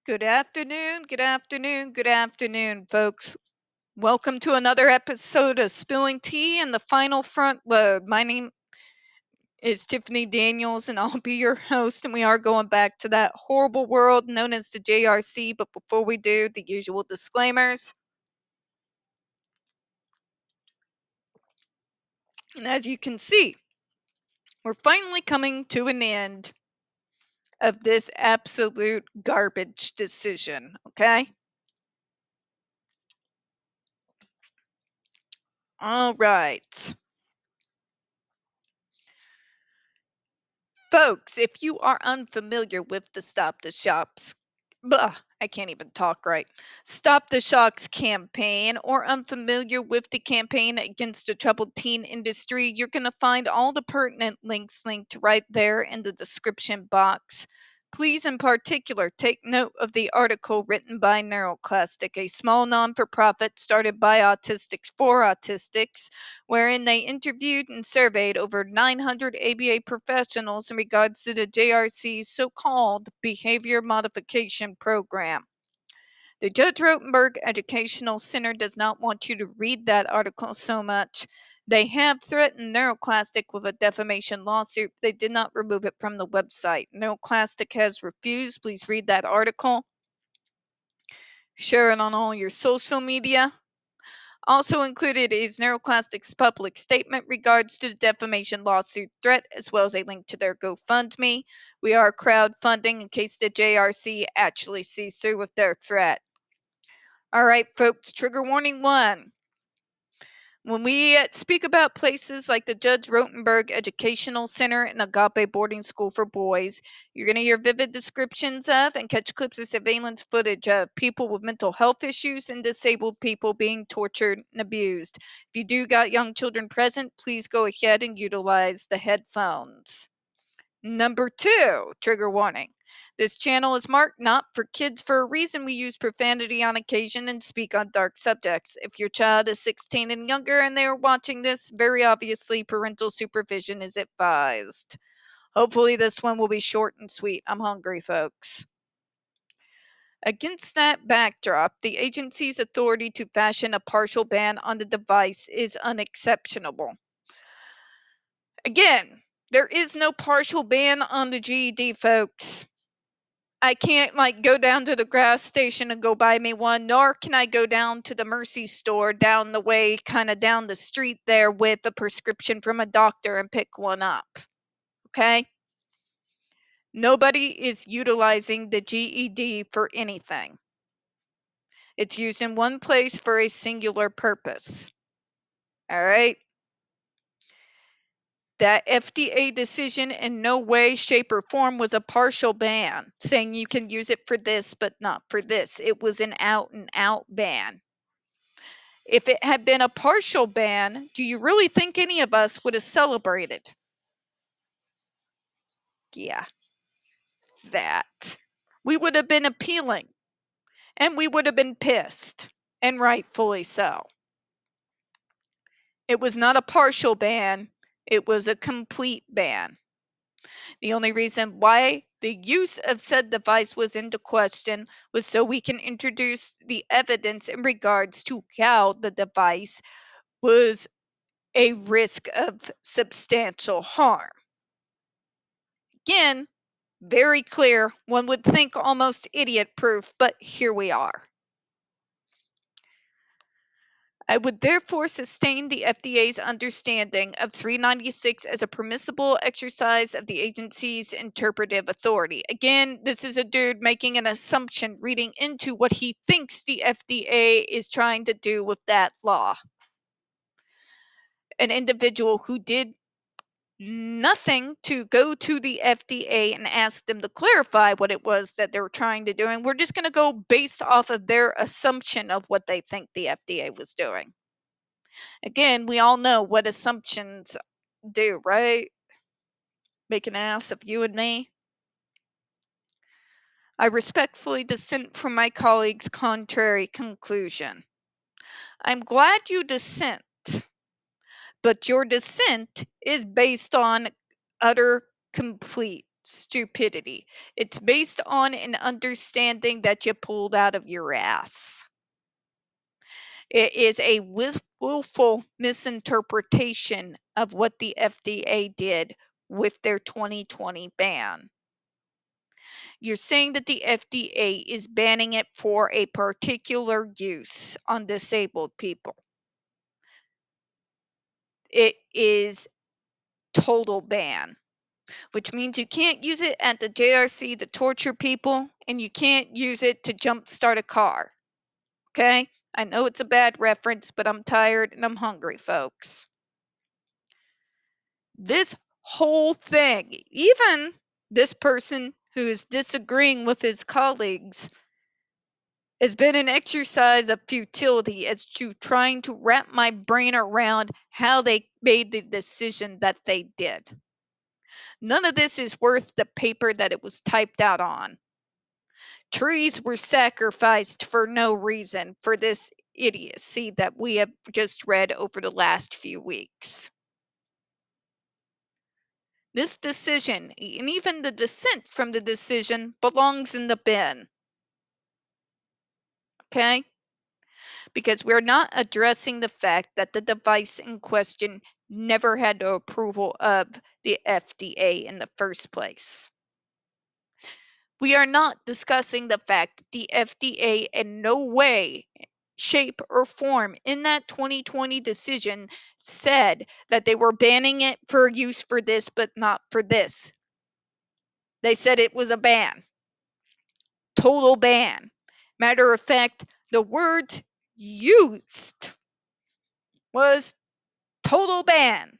Good afternoon, good afternoon, good afternoon, folks. Welcome to another episode of Spilling Tea and the Final Front Load. My name is Tiffany Daniels, and I'll be your host. And we are going back to that horrible world known as the JRC. But before we do, the usual disclaimers. And as you can see, we're finally coming to an end of this absolute garbage decision, okay? All right. Folks, if you are unfamiliar with the Stop the Shops, I can't even talk right. Stop the Shocks campaign, or unfamiliar with the campaign against the troubled teen industry, you're going to find all the pertinent links linked right there in the description box. Please, in particular, take note of the article written by NeuroClastic, a small non for profit started by autistics for autistics, wherein they interviewed and surveyed over 900 ABA professionals in regards to the JRC's so called behavior modification program. The Judge Rotenberg Educational Center does not want you to read that article so much. They have threatened NeuroClastic with a defamation lawsuit. They did not remove it from the website. NeuroClastic has refused. Please read that article. Share it on all your social media. Also included is NeuroClastic's public statement regards to the defamation lawsuit threat, as well as a link to their GoFundMe. We are crowdfunding in case the JRC actually sees through with their threat. All right, folks, trigger warning 1. When we speak about places like the Judge Rotenberg Educational Center and Agape Boarding School for Boys, you're going to hear vivid descriptions of and catch clips of surveillance footage of people with mental health issues and disabled people being tortured and abused. If you do got young children present, please go ahead and utilize the headphones. Number 2, trigger warning. This channel is marked not for kids for a reason. We use profanity on occasion and speak on dark subjects. If your child is 16 and younger and they are watching this, very obviously parental supervision is advised. Hopefully this one will be short and sweet. I'm hungry, folks. Against that backdrop, the agency's authority to fashion a partial ban on the device is unexceptionable. Again, there is no partial ban on the GED, folks. I can't go down to the gas station and go buy me one, nor can I go down to the Mercy store down the way, kind of down the street there with a prescription from a doctor and pick one up. Okay? Nobody is utilizing the GED for anything. It's used in one place for a singular purpose. All right? That FDA decision in no way, shape, or form was a partial ban, saying you can use it for this, but not for this. It was an out and out ban. If it had been a partial ban, do you really think any of us would have celebrated? Yeah, that. We would have been appealing, and we would have been pissed, and rightfully so. It was not a partial ban, it was a complete ban. The only reason why the use of said device was into question was so we can introduce the evidence in regards to how the device was a risk of substantial harm. Again, very clear, one would think almost idiot proof, but here we are. I would therefore sustain the FDA's understanding of 396 as a permissible exercise of the agency's interpretive authority. Again, this is a dude making an assumption, reading into what he thinks the FDA is trying to do with that law. An individual who did nothing to go to the FDA and ask them to clarify what it was that they were trying to do. And we're just going to go based off of their assumption of what they think the FDA was doing. Again, we all know what assumptions do, right? Make an ass of you and me. I respectfully dissent from my colleague's contrary conclusion. I'm glad you dissent, but your dissent is based on utter, complete stupidity. It's based on an understanding that you pulled out of your ass. It is a willful misinterpretation of what the FDA did with their 2020 ban. You're saying that the FDA is banning it for a particular use on disabled people. It is total ban, which means you can't use it at the JRC to torture people, and you can't use it to jumpstart a car. Okay? I know it's a bad reference, but I'm tired and I'm hungry, folks. This whole thing, even this person who is disagreeing with his colleagues, has been an exercise of futility as to trying to wrap my brain around how they made the decision that they did. None of this is worth the paper that it was typed out on. Trees were sacrificed for no reason for this idiocy that we have just read over the last few weeks. This decision, and even the dissent from the decision, belongs in the bin. Okay? Because we're not addressing the fact that the device in question never had the approval of the FDA in the first place. We are not discussing the fact the FDA in no way, shape, or form in that 2020 decision said that they were banning it for use for this, but not for this. They said it was a ban. Total ban. Matter of fact, the word used was total ban.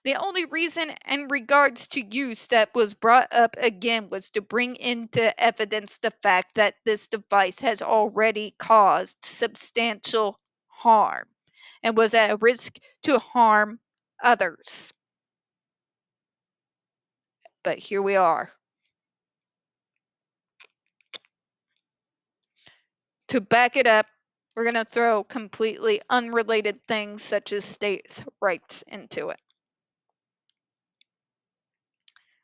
The only reason in regards to use that was brought up again was to bring into evidence the fact that this device has already caused substantial harm and was at risk to harm others. But here we are. To back it up, we're going to throw completely unrelated things such as states' rights into it.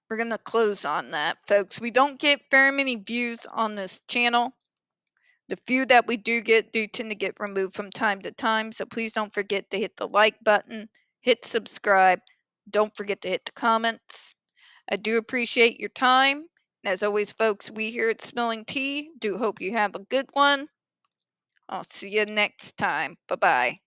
We're going to close on that, folks. We don't get very many views on this channel. The few that we do tend to get removed from time to time. So please don't forget to hit the like button, hit subscribe. Don't forget to hit the comments. I do appreciate your time. And as always, folks, we here at Spilling Tea do hope you have a good one. I'll see you next time. Bye-bye.